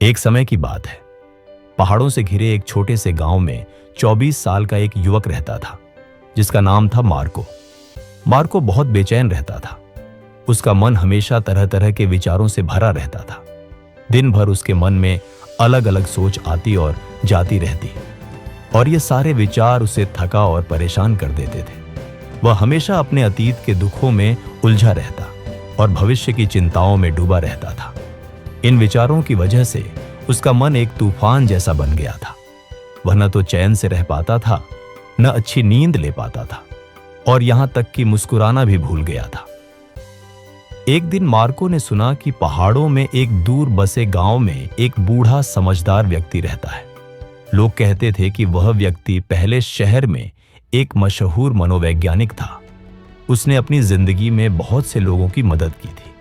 एक समय की बात है। पहाड़ों से घिरे एक छोटे से गांव में 24 साल का एक युवक रहता था, जिसका नाम था मार्को। मार्को बहुत बेचैन रहता था। उसका मन हमेशा तरह तरह के विचारों से भरा रहता था। दिन भर उसके मन में अलग अलग सोच आती और जाती रहती, और ये सारे विचार उसे थका और परेशान कर देते थे। वह हमेशा अपने अतीत के दुखों में उलझा रहता और भविष्य की चिंताओं में डूबा रहता था। इन विचारों की वजह से उसका मन एक तूफान जैसा बन गया था। वह न तो चैन से रह पाता था, न अच्छी नींद ले पाता था, और यहां तक कि मुस्कुराना भी भूल गया था। एक दिन मार्को ने सुना कि पहाड़ों में एक दूर बसे गांव में एक बूढ़ा समझदार व्यक्ति रहता है। लोग कहते थे कि वह व्यक्ति पहले शहर में एक मशहूर मनोवैज्ञानिक था। उसने अपनी जिंदगी में बहुत से लोगों की मदद की थी।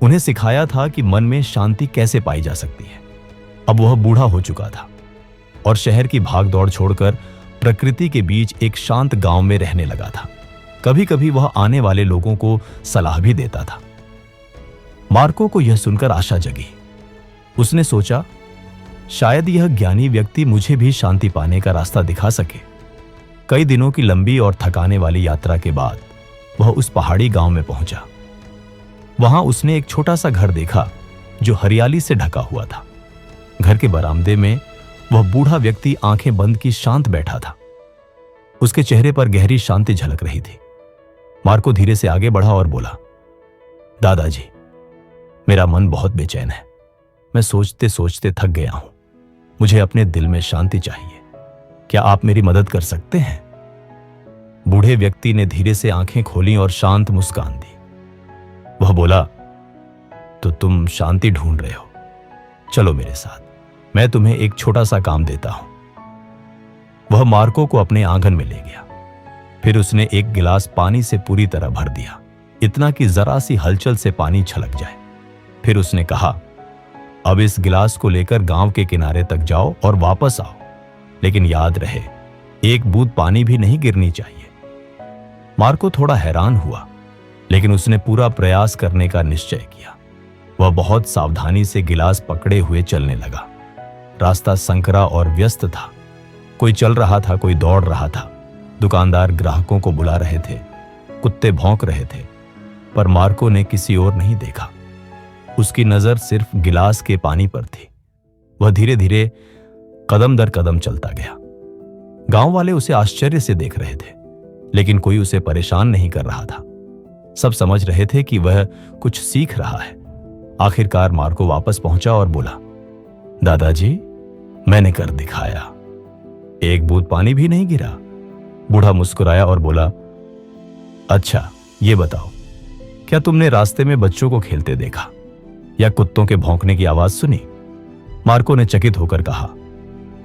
उन्हें सिखाया था कि मन में शांति कैसे पाई जा सकती है। अब वह बूढ़ा हो चुका था और शहर की भागदौड़ छोड़कर प्रकृति के बीच एक शांत गांव में रहने लगा था। कभी कभी वह आने वाले लोगों को सलाह भी देता था। मार्को को यह सुनकर आशा जगी। उसने सोचा, शायद यह ज्ञानी व्यक्ति मुझे भी शांति पाने का रास्ता दिखा सके। कई दिनों की लंबी और थकाने वाली यात्रा के बाद वह उस पहाड़ी गांव में पहुंचा। वहां उसने एक छोटा सा घर देखा जो हरियाली से ढका हुआ था। घर के बरामदे में वह बूढ़ा व्यक्ति आंखें बंद की शांत बैठा था। उसके चेहरे पर गहरी शांति झलक रही थी। मार्को धीरे से आगे बढ़ा और बोला, दादाजी, मेरा मन बहुत बेचैन है। मैं सोचते सोचते थक गया हूं। मुझे अपने दिल में शांति चाहिए। क्या आप मेरी मदद कर सकते हैं? बूढ़े व्यक्ति ने धीरे से आंखें खोली और शांत मुस्कान दी। वह बोला, तो तुम शांति ढूंढ रहे हो? चलो मेरे साथ, मैं तुम्हें एक छोटा सा काम देता हूं। वह मार्को को अपने आंगन में ले गया। फिर उसने एक गिलास पानी से पूरी तरह भर दिया, इतना कि जरा सी हलचल से पानी छलक जाए। फिर उसने कहा, अब इस गिलास को लेकर गांव के किनारे तक जाओ और वापस आओ, लेकिन याद रहे, एक बूंद पानी भी नहीं गिरनी चाहिए। मार्को थोड़ा हैरान हुआ, लेकिन उसने पूरा प्रयास करने का निश्चय किया। वह बहुत सावधानी से गिलास पकड़े हुए चलने लगा। रास्ता संकरा और व्यस्त था। कोई चल रहा था, कोई दौड़ रहा था। दुकानदार ग्राहकों को बुला रहे थे, कुत्ते भौंक रहे थे, पर मार्को ने किसी और नहीं देखा। उसकी नजर सिर्फ गिलास के पानी पर थी। वह धीरे धीरे कदम दर कदम चलता गया। गांव वाले उसे आश्चर्य से देख रहे थे, लेकिन कोई उसे परेशान नहीं कर रहा था। सब समझ रहे थे कि वह कुछ सीख रहा है। आखिरकार मार्को वापस पहुंचा और बोला, दादाजी, मैंने कर दिखाया। एक बूंद पानी भी नहीं गिरा। बूढ़ा मुस्कुराया और बोला, अच्छा, ये बताओ, क्या तुमने रास्ते में बच्चों को खेलते देखा या कुत्तों के भौंकने की आवाज सुनी? मार्को ने चकित होकर कहा,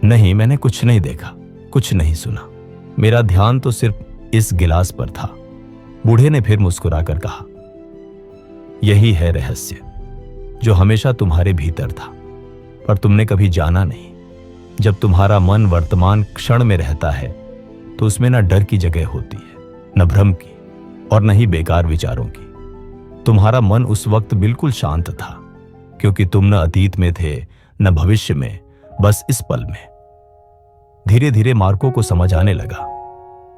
नहीं, मैंने कुछ नहीं देखा, कुछ नहीं सुना। मेरा ध्यान तो सिर्फ इस गिलास पर था। बूढ़े ने फिर मुस्कुराकर कहा, यही है रहस्य जो हमेशा तुम्हारे भीतर था, पर तुमने कभी जाना नहीं। जब तुम्हारा मन वर्तमान क्षण में रहता है तो उसमें न डर की जगह होती है, न भ्रम की, और न ही बेकार विचारों की। तुम्हारा मन उस वक्त बिल्कुल शांत था, क्योंकि तुम न अतीत में थे न भविष्य में, बस इस पल में। धीरे धीरे मार्को को समझ आने लगा,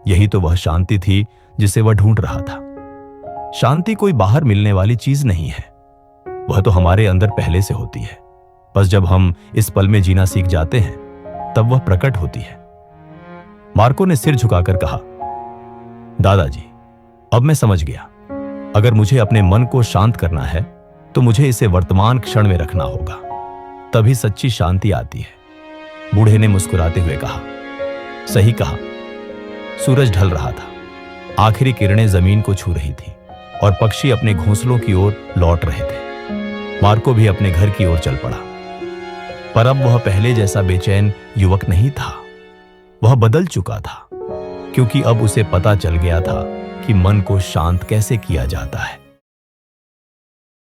यही तो वह शांति थी जिसे वह ढूंढ रहा था। शांति कोई बाहर मिलने वाली चीज नहीं है, वह तो हमारे अंदर पहले से होती है। बस जब हम इस पल में जीना सीख जाते हैं, तब वह प्रकट होती है। मार्को ने सिर झुकाकर कहा, दादाजी, अब मैं समझ गया। अगर मुझे अपने मन को शांत करना है तो मुझे इसे वर्तमान क्षण में रखना होगा, तभी सच्ची शांति आती है। बूढ़े ने मुस्कुराते हुए कहा, सही कहा। सूरज ढल रहा था। आखिरी किरणें जमीन को छू रही थी और पक्षी अपने घोंसलों की ओर लौट रहे थे। मार्को भी अपने घर की ओर चल पड़ा, पर अब वह पहले जैसा बेचैन युवक नहीं था। वह बदल चुका था, क्योंकि अब उसे पता चल गया था कि मन को शांत कैसे किया जाता है।